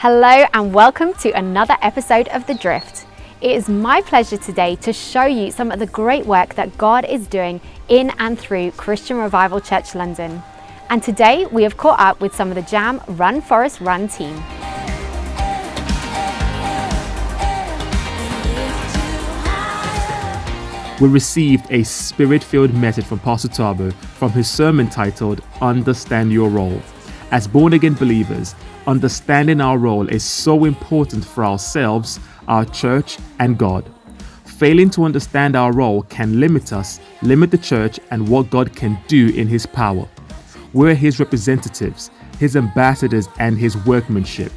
Hello and welcome to another episode of The Drift. It is my pleasure today to show you some of the great work that God is doing in and through Christian Revival Church London. And today we have caught up with some of the Jam Run Forest Run team. We received a spirit-filled message from Pastor Thabo from his sermon titled, Understand Your Role. As born-again believers, understanding our role is so important for ourselves, our church, and God. Failing to understand our role can limit us, limit the church, and what God can do in His power. We're His representatives, His ambassadors, and His workmanship.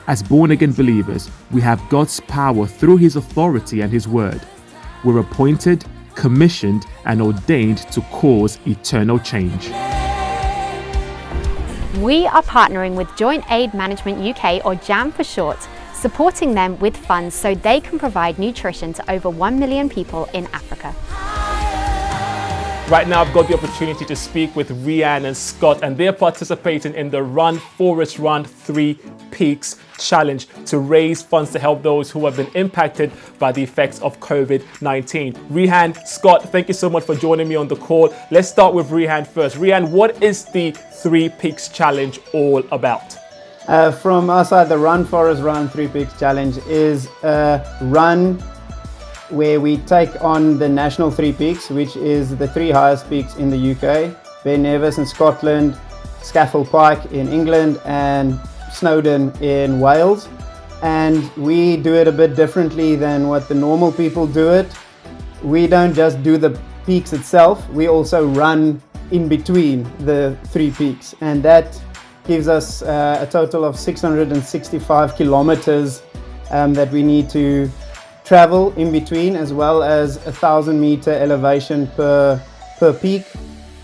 As born-again believers, we have God's power through His authority and His word. We're appointed, commissioned, and ordained to cause eternal change. We are partnering with Joint Aid Management UK, or JAM for short, supporting them with funds so they can provide nutrition to over 1 million people in Africa. Right now I've got the opportunity to speak with Rianne and Scott, and they're participating in the Run Forest Run 3 Peaks Challenge to raise funds to help those who have been impacted by the effects of COVID-19. Rianne, Scott, thank you so much for joining me on the call. Let's start with Rianne first. Rianne, what is the 3 Peaks Challenge all about? From our side, the Run Forest Run 3 Peaks Challenge is a run where we take on the national 3 peaks, which is the 3 highest peaks in the UK, Ben Nevis in Scotland, Scafell Pike in England, and Snowdon in Wales. And we do it a bit differently than what the normal people do it. We don't just do the peaks itself, we also run in between the 3 peaks, and that gives us a total of 665 kilometers that we need to travel in between, as well as 1,000-meter elevation per peak.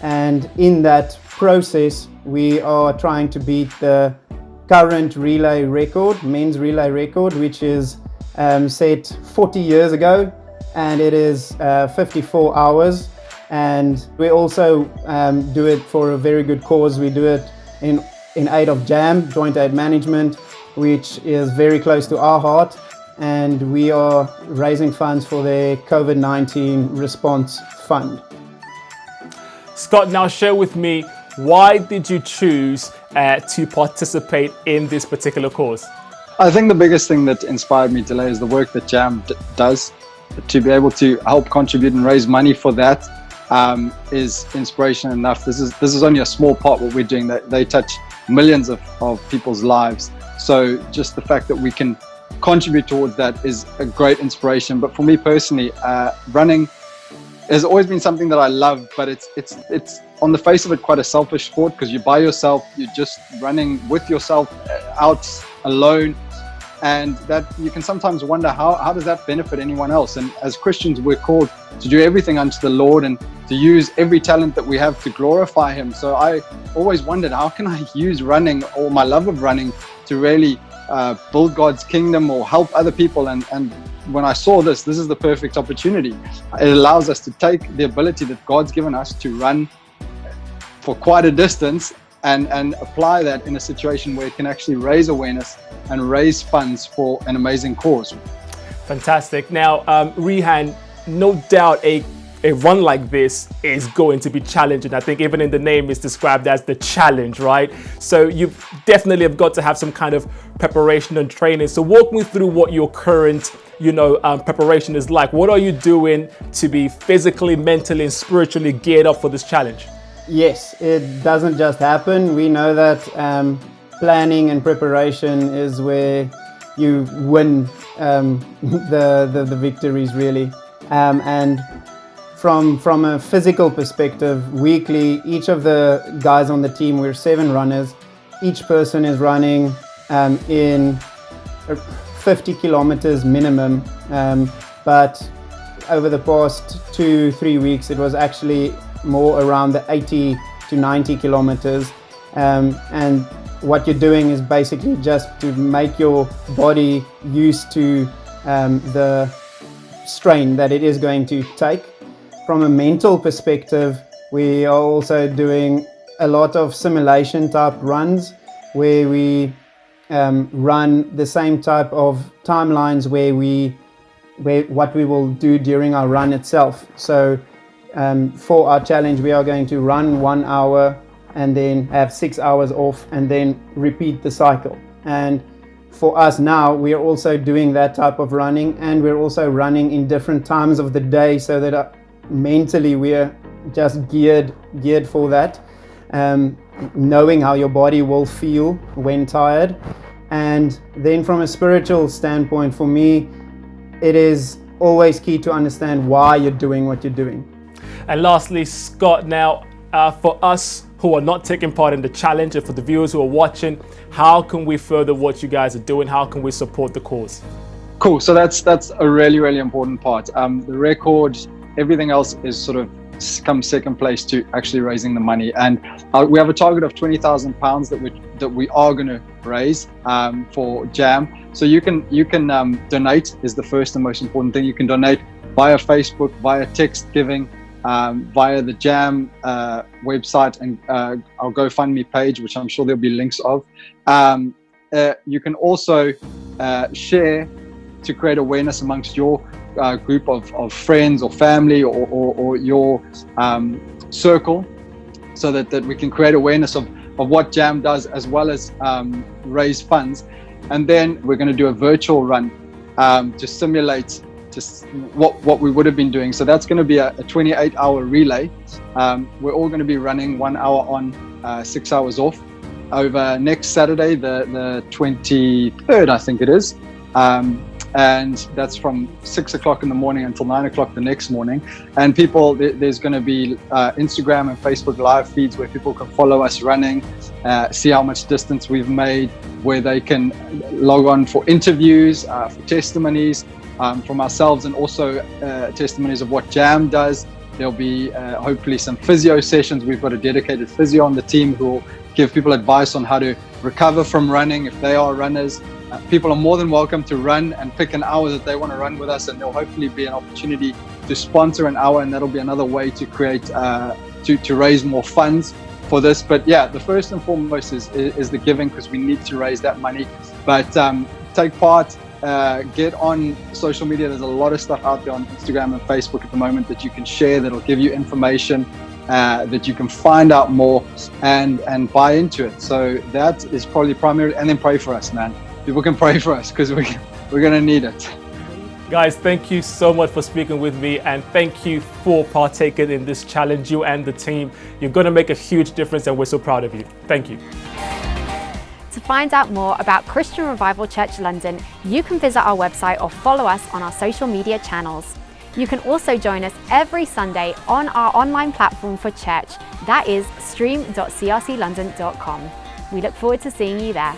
And in that process, we are trying to beat the current relay record, men's relay record, which is set 40 years ago, and it is 54 hours. And we also do it for a very good cause. We do it in aid of JAM, Joint Aid Management, which is very close to our heart. And we are raising funds for their COVID-19 response fund. Scott, now share with me, why did you choose to participate in this particular cause? I think the biggest thing that inspired me today is the work that JAM does. To be able to help contribute and raise money for that is inspiration enough. This is only a small part what we're doing. They touch millions of people's lives. So just the fact that we can contribute towards that is a great inspiration. But for me personally, running has always been something that I love, but it's on the face of it quite a selfish sport, because you're by yourself, you're just running with yourself out alone, and that you can sometimes wonder how does that benefit anyone else. And as Christians, we're called to do everything unto the Lord and to use every talent that we have to glorify Him. So I always wondered, how can I use running or my love of running to really build God's kingdom or help other people. And when I saw this is the perfect opportunity. It allows us to take the ability that God's given us to run for quite a distance and apply that in a situation where it can actually raise awareness and raise funds for an amazing cause. Fantastic. Now, Rianne, no doubt a run like this is going to be challenging. I think even in the name it's described as the challenge, right? So you definitely have got to have some kind of preparation and training. So walk me through what your current, preparation is like. What are you doing to be physically, mentally, and spiritually geared up for this challenge? Yes, it doesn't just happen. We know that planning and preparation is where you win the victories, really. And from a physical perspective, weekly, each of the guys on the team, we're 7 runners, each person is running in 50 kilometers minimum, but over the past 2-3 weeks it was actually more around the 80 to 90 kilometers, and what you're doing is basically just to make your body used to the strain that it is going to take. From a mental perspective, we are also doing a lot of simulation type runs where we run the same type of timelines where what we will do during our run itself. So for our challenge, we are going to run 1 hour and then have 6 hours off and then repeat the cycle. And for us now, we are also doing that type of running, and we're also running in different times of the day so that mentally we are just geared for that, knowing how your body will feel when tired. And then from a spiritual standpoint, for me, it is always key to understand why you're doing what you're doing. And lastly, Scott, now for us who are not taking part in the challenge, and for the viewers who are watching, how can we further what you guys are doing? How can we support the cause? Cool. So that's a really, really important part. The record, everything else is sort of comes second place to actually raising the money. And we have a target of £20,000 that we are going to raise for JAM. So you can donate is the first and most important thing. You can donate via Facebook, via text giving, via the JAM website and our GoFundMe page, which I'm sure there'll be links of. You can also share to create awareness amongst your group of friends or family or your circle, so that we can create awareness of what JAM does, as well as raise funds. And then we're going to do a virtual run to simulate just what we would have been doing. So that's going to be a 28-hour relay. We're all going to be running 1 hour on, 6 hours off, over next Saturday, the 23rd, I think it is. And that's from 6 o'clock in the morning until 9 o'clock the next morning. And people, there's going to be Instagram and Facebook live feeds where people can follow us running, see how much distance we've made, where they can log on for interviews, for testimonies from ourselves, and also testimonies of what JAM does. There'll be hopefully some physio sessions. We've got a dedicated physio on the team who will give people advice on how to recover from running if they are runners. People are more than welcome to run and pick an hour that they want to run with us, and there'll hopefully be an opportunity to sponsor an hour, and that'll be another way to create to raise more funds for this. But yeah, the first and foremost is the giving, because we need to raise that money. But take part, get on social media. There's a lot of stuff out there on Instagram and Facebook at the moment that you can share, that'll give you information that you can find out more and buy into it. So that is probably primary. And then pray for us, man. People can pray for us, because we're going to need it. Guys, thank you so much for speaking with me, and thank you for partaking in this challenge, you and the team. You're going to make a huge difference, and we're so proud of you. Thank you. To find out more about Christian Revival Church London, you can visit our website or follow us on our social media channels. You can also join us every Sunday on our online platform for church, that is stream.crclondon.com. We look forward to seeing you there.